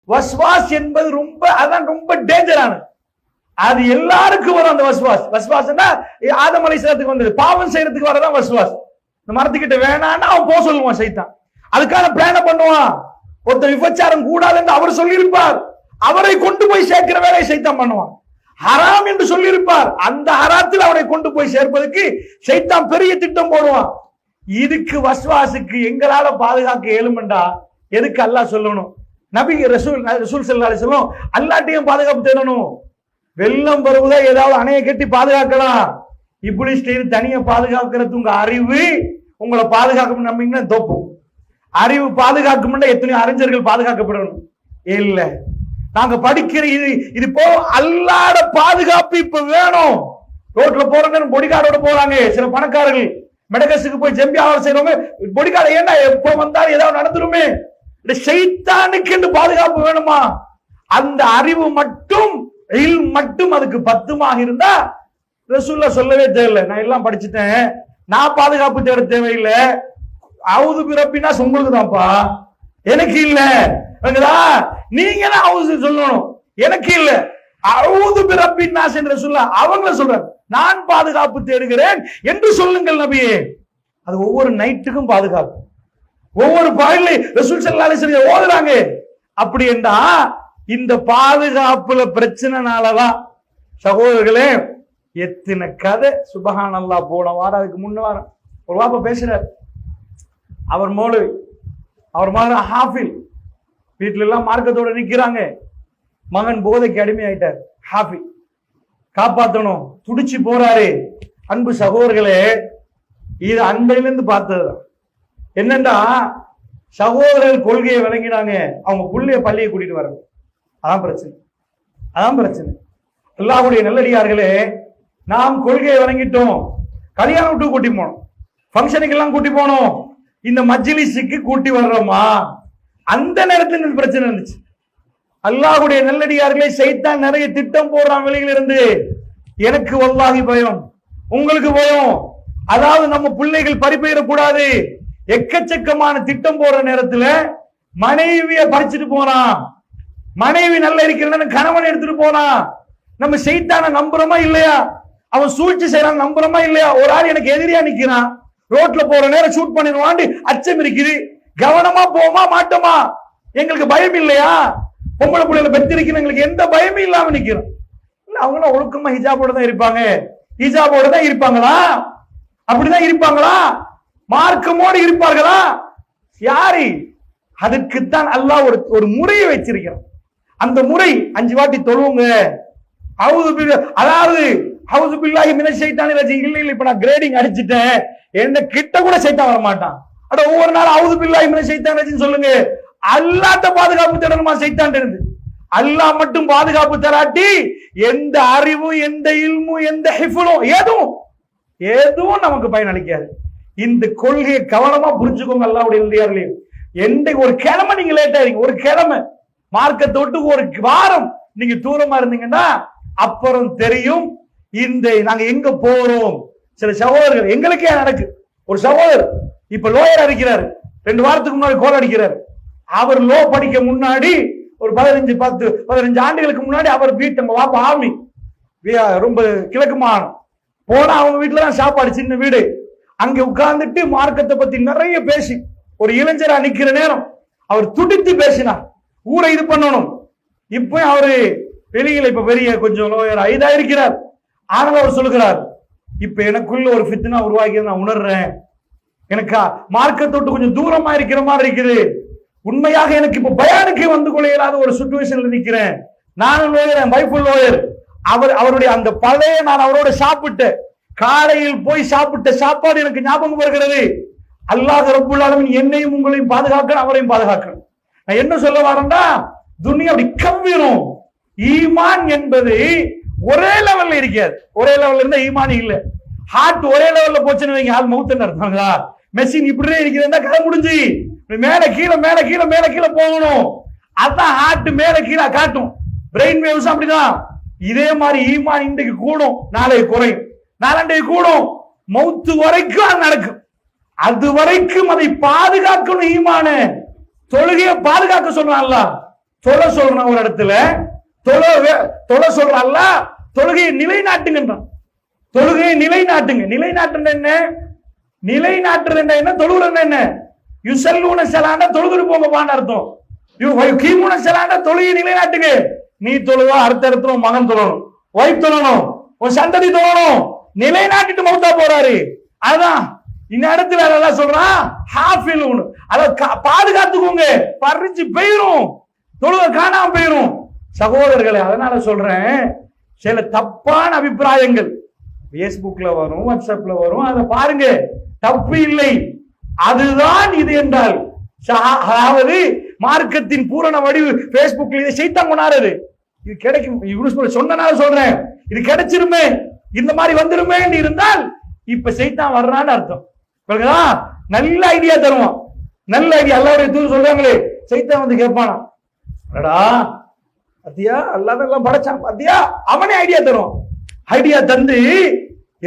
வஸ்வாஸ் என்பது அதான் ரொம்ப டேஞ்சரானது. அது எல்லாருக்கும் வரும் அந்த வஸ்வாஸ். வஸ்வாஸ்னா ஆதம் அலைஹிஸ்ஸலாத்துக்கு வந்தது, பாவம் செய்யறதுக்கு வரதான் வஸ்வாஸ். இந்த மரத்துக்கிட்ட வேணான்னா அவன் போக சொல்லுவான் சைத்தான். அதுக்கான பிளான பண்ணுவான். ஒருத்தர் விபச்சாரம் கூடாது என்று அவர் சொல்லியிருப்பார், அவரை கொண்டு போய் சேர்க்கிற வேலையை சைத்தான் பண்ணுவான். ஹராம் என்று சொல்லியிருப்பார், அந்த ஹராத்தில் அவரை கொண்டு போய் சேர்ப்பதற்கு சைத்தான் பெரிய திட்டம் போடுவான். இதுக்கு வஸ்வாசுக்கு எங்களால பாதுகாக்க இயலுமெண்டா எதுக்கு அல்லாஹ் சொல்லணும்? நபி ரசூல் ஸல்லல்லாஹு அலைஹி வஸல்லம் அல்லாஹ்ட்டையும் பாதுகாப்பு தேடணும். வெள்ளம் வருவதா ஏதாவது அணையை கட்டி பாதுகாக்கலாம். இப்லீஸ் தனியா பாதுகாக்கிறது உங்க அறிவு உங்களை பாதுகாக்கும் நம்பிங்கன்னா தோப்பும். அறிவு பாதுகாக்கும் எத்தனையோ அறிஞர்கள் பாதுகாக்கப்படணும் இல்ல. நாங்க படிக்கிற இது போ அல்லாஹ்வோட பாதுகாப்பு இப்ப வேணும். ரோட்ல போறாங்க, பொடிகாரோட போறாங்க. சில பணக்காரர்கள் மெடகஸுக்கு போய் ஜம்பியாவர் செய்யறவங்க பொடிகார ஏன்னா எப்ப வந்தாலும் ஏதாவது நடந்துருமே. ஷைத்தானுக்கு என்று பாதுகாப்பு வேணுமா? அந்த அறிவு மட்டும் மட்டும் அதுக்கு பத்துமாக இருந்தா ரசூலுல்லாஹ் சொல்லவே தேவையில்லை. நான் எல்லாம் படிச்சுட்டேன், நான் பாதுகாப்பு தேட தேவையில்லை. அவுது பிறப்பினா உங்களுக்கு தான்ப்பா, எனக்கு இல்ல. நீங்க தான் அவுது சொல்லணும், எனக்கு இல்ல. அவுது பிறப்பின் நாஸ் என்று ரசூலுல்லாஹ் அவங்கள சொல்றாங்க, நான் பாதுகாப்பு தேடுகிறேன் என்று சொல்லுங்கள் நபியே. அது ஒவ்வொரு நைட்டுக்கும் பாதுகாப்பு. ஒவ்வொரு பகல்ல ரசூல் ஸல்லல்லாஹு அலைஹி வஸல்லம் ஓதுறாங்க. அப்படி என்றா இந்த பாதுகாப்புல பிரச்சனைனாலதான் சகோதரர்களே எத்தனை கதை. சுபஹானல்லாஹ். போன வாரம் அதுக்கு முன்ன வாரம் ஒரு வாப்பா பேசுறார். அவர் மௌலவி, அவர் மகன் ஹாஃபில். வீட்டுல எல்லாம் மார்க்கத்தோட நிக்கிறாங்க. மகன் போதைக்கு அடிமையாயிட்டார். ஹாஃபில் காப்பாற்றணும் துடிச்சு போறாரு. அன்பு சகோதரர்களே, இது அன்பையிலிருந்து பார்த்ததுதான். என்னண்டா சகோதரர்கள் கொள்கையை விளங்கினாங்க, அவங்க புள்ளைய பள்ளியை கூட்டிட்டு வர. அதான் பிரச்சனை, அதான் பிரச்சனை. அல்லாஹ்வுடைய நல்லடியார்களே, நாம் கொள்கையை வழங்கிட்டோம், கல்யாணம் விட்டு கூட்டி போனோம், ஃபங்க்ஷனுக்கு எல்லாம் கூட்டி போனோம், இந்த மஜ்லிஸுக்கு கூட்டி வர்றோமா? அந்த நேரத்தில் பிரச்சனை இருந்துச்சு. அல்லாஹ்வுடைய நல்லடியார்களே, சைத்தான் நிறைய திட்டம் போடுறான் வெளியில இருந்து. எனக்கு வல்லாஹி பயம், உங்களுக்கு பயம். அதாவது நம்ம பிள்ளைகள் பறிப்பயிடக்கூடாது. எக்கச்சக்கமான திட்டம் போடுற நேரத்துல மனைவிய பறிச்சுட்டு போறான். மனைவி நல்லா இருக்கிறன்னு கணவன் எடுத்துட்டு போனான். நம்ம சைத்தான நம்புறோமா இல்லையா? அவன் சூழ்ச்சி செய்யறான் நம்புறோமா இல்லையா? ஒரு ஆள் எனக்கு எதிரியா நிக்கிறான், ரோட்ல போற நேரம் ஷூட் பண்ணிடுவான் அச்சம் இருக்குது. கவனமா போமா மாட்டோமா? எங்களுக்கு பயம் இல்லையா? பொம்பளை பிள்ளைகளை பெற்றிருக்கிற எங்களுக்கு எந்த பயமும் இல்லாம நிக்கிறோம். அவங்க ஒழுக்கமா ஹிஜாபோட தான் இருப்பாங்க. ஹிஜாபோட தான் இருப்பாங்களா? அப்படிதான் இருப்பாங்களா? மார்க்கமோடு இருப்பார்களா? யாரு? அதுக்குத்தான் அல்லாஹ் ஒரு முறையை வச்சிருக்கிறான். அந்த முறை 5 வாட்டி தொழுவுங்க. அதாவது அவுது பில்லாஹி மினஷ் ஷைத்தானிர் ரஜீம். இல்ல இப்ப நான் கிரேடிங் அடிச்சிட்டேன், என்ன கிட்ட கூட சைத்தான் வர மாட்டான். அட ஒவ்வொரு நாள் அவுது பில்லாஹி மினஷ் ஷைத்தானிர் ரஜீம் சொல்லுங்க. அல்லாஹ்ட்ட பாதுகாப்பு தேடணுமா சைத்தான் இருந்து? அல்லாஹ் மட்டும் பாதுகாப்பு தராட்டி எந்த அறிவும் எந்த இல்மும் எந்த ஹிஃபுலும் எதுவும் நமக்கு பயனளிக்காது. இந்த கொள்கையை கவனமா புரிஞ்சுக்கோங்க. அல்லாஹ்வுடைய நல்லடியார்களே, எந்த ஒரு கிழமை நீங்க லேட் ஆறீங்க, ஒரு கிழமை மார்க்கத்தோட்டு ஒரு வாரம் நீங்க தூரமா இருந்தீங்கன்னா அப்புறம் தெரியும் இந்த நாங்க எங்க போறோம். சில சகோதரர்கள் எங்களுக்கே நடக்கு. ஒரு சகோதரர் இப்ப லோயர் அடிக்கிறாரு, 2 வாரத்துக்கு முன்னாடி கோல் அடிக்கிறாரு. அவர் லோ படிக்க முன்னாடி ஒரு 15 ஆண்டுகளுக்கு முன்னாடி அவர் வீட்டு நம்ம வாப்பா ஆர்மி ரொம்ப கிழக்கு மாகாணம் போனா அவங்க வீட்டுலதான் சாப்பாடு, சின்ன வீடு. அங்க உட்கார்ந்துட்டு மார்க்கத்தை பத்தி நிறைய பேசி ஒரு இளைஞரா நிக்கிற நேரம் அவர் துடித்து பேசினார். ஊரை இது பண்ணணும். இப்ப அவரு வெளியில இப்ப பெரிய கொஞ்சம் லோயர் ஐதா இருக்கிறார். ஆனால் அவர் சொல்லுகிறார், இப்ப எனக்குள்ள ஒரு ஃபித்னா உருவாக்கி நான் உணர்றேன். எனக்கு மார்க்கத்தோட்டு கொஞ்சம் தூரமா இருக்கிற மாதிரி இருக்குது. உண்மையாக எனக்கு இப்ப பயானுக்கு வந்து கொள்ள இயலாத ஒரு சிச்சுவேஷன்ல நிக்கிறேன். நானும் லோயர், என் வைஃப் லோயர். அவருடைய அந்த பழைய நான் அவரோட சாப்பிட்டு காலையில் போய் சாப்பிட்ட சாப்பாடு எனக்கு ஞாபகம் வருகிறது. அல்லாஹ் ரப்புல் ஆலமீன் என்னையும் உங்களையும் பாதுகாக்கணும், அவரையும் பாதுகாக்கணும். நான் என்ன சொல்ல வரேன்டா, துனியா அப்படி கவ்விரும். ஈமான் என்பது ஒரே லெவல்ல இருக்காது. ஒரே லெவல்ல இருந்தா ஈமான் இல்ல. ஹார்ட் ஒரே லெவல்ல போச்சுன்னு வைங்க, ஆள் மவுத்துன்னு அர்த்தங்களா? மெஷின் இப்படியே இருக்குதுன்னா கதை முடிஞ்சு மேல கீழே மேல கீழே மேல கீழே போகணும். அதான் ஹார்ட் மேல கீழே காட்டும். பிரெயின் வேவ்ஸ் அப்படிதான். இதே மாதிரி ஈமான் இன்றைக்கு கூடும், நாளைக்கு குறையும், நாளண்டைக்கு கூடும், மௌத்து வரைக்கும் அது நடக்கும். அது வரைக்கும் அதை பாதுகாக்கணும். ஈமான தொழுகையை பாதுகாக்க சொல்றான் அல்லாஹ். தொலை சொல்றான் ஒரு இடத்துல, தொலை சொல்றான்ல, தொழுகையை நிலைநாட்டுங்கன்றான். தொழுகையை நிலைநாட்டுங்க. நிலைநாட்டுறது என்ன? நிலைநாட்டுறது என்ன? தொழுகிறது என்ன? யுசல்லூன ஸலாண்ட தொழுது போங்கப்பான்னு அர்த்தம். யுகீமுன ஸலாண்ட தொழுகை நிலைநாட்டுங்க. நீ தொழுவா, அடுத்த இடத்துல மகன் தொழணும், வைஃப் தொழணும், உன் சந்ததி தொழணும், நிலைநாட்டிட்டு மௌத்தா போறாரு. அதான் இந்த இடத்துல அதெல்லாம் சொல்றான், ஹாஃபிலூன், அத பாதுகாத்துக்கோங்க, பறிச்சு போயிரும், தொழுகை காணாம போயிரும். சகோதரர்களே, அதனால சொல்றேன், சில தப்பான அபிப்பிராயங்கள் பேஸ்புக்ல வரும், வாட்ஸ்அப்ல வரும், அதை பாருங்க, தப்பு இல்லை. அதுதான் இது என்றால், அதாவது மார்க்கத்தின் பூரண வடிவு பேஸ்புக்ல இதை சைத்தான் கொண்டாடுறது. இது கிடைக்கும், இவரு சொன்னனால சொல்றேன், இது கிடைச்சிருமே, இந்த மாதிரி வந்துருமே இருந்தால் இப்ப சைத்தான் வர்றான்னு அர்த்தம். நல்ல ஐடியா தருவான், நல்ல ஐடியா. அல்லாஹ்வுடைய தூதர் சொல்றாங்களே, சைத்தான் வந்து கேட்பானா, அத்தியா அல்லாஹ் எல்லாம் படைச்சான் பாத்தியா, அவனே ஐடியா தருவான். ஐடியா தந்து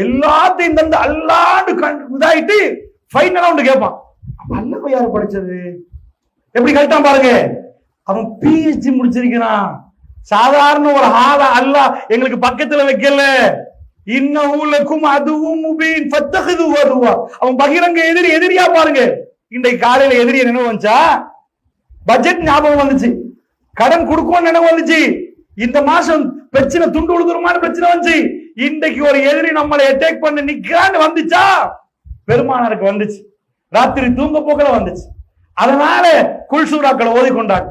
எல்லாத்தையும் தந்து அல்லாண்டு இதாயிட்டு ஃபைனலா ஒன்று கேட்பான், அல்லாஹ் யாரு படைச்சது? எப்படி கேட்டான் பாருங்க, அவன் பிஹெச்டி முடிச்சிருக்கிறான். சாதாரண ஒரு ஆளா அல்லாஹ் எங்களுக்கு பக்கத்துல வைக்கல. இன்னஹுலக்கும் அதுவும் முபீன் ஃபத்தஹது அதுவா, அவன் பகிரங்க எதிரியா பாருங்க. இன்றைக்கு காலையில எதிரிய நினைவு வந்துச்சா? பட்ஜெட் ஞாபகம் வந்துச்சு, கடன் கொடுக்கும் நினைவு வந்துச்சு, இந்த மாசம் பிரச்சனை துண்டு உழுதுருமான பிரச்சனை வந்துச்சு. இன்றைக்கு ஒரு எதிரி நம்மளை அட்டாக் பண்ண நிக்கிறான்னு வந்துச்சா? பெருமானாருக்கு வந்துச்சு, ராத்திரி தூங்க போக்கல வந்துச்சு. அதனால குல்சூராக்களை ஓதி கொண்டாங்க.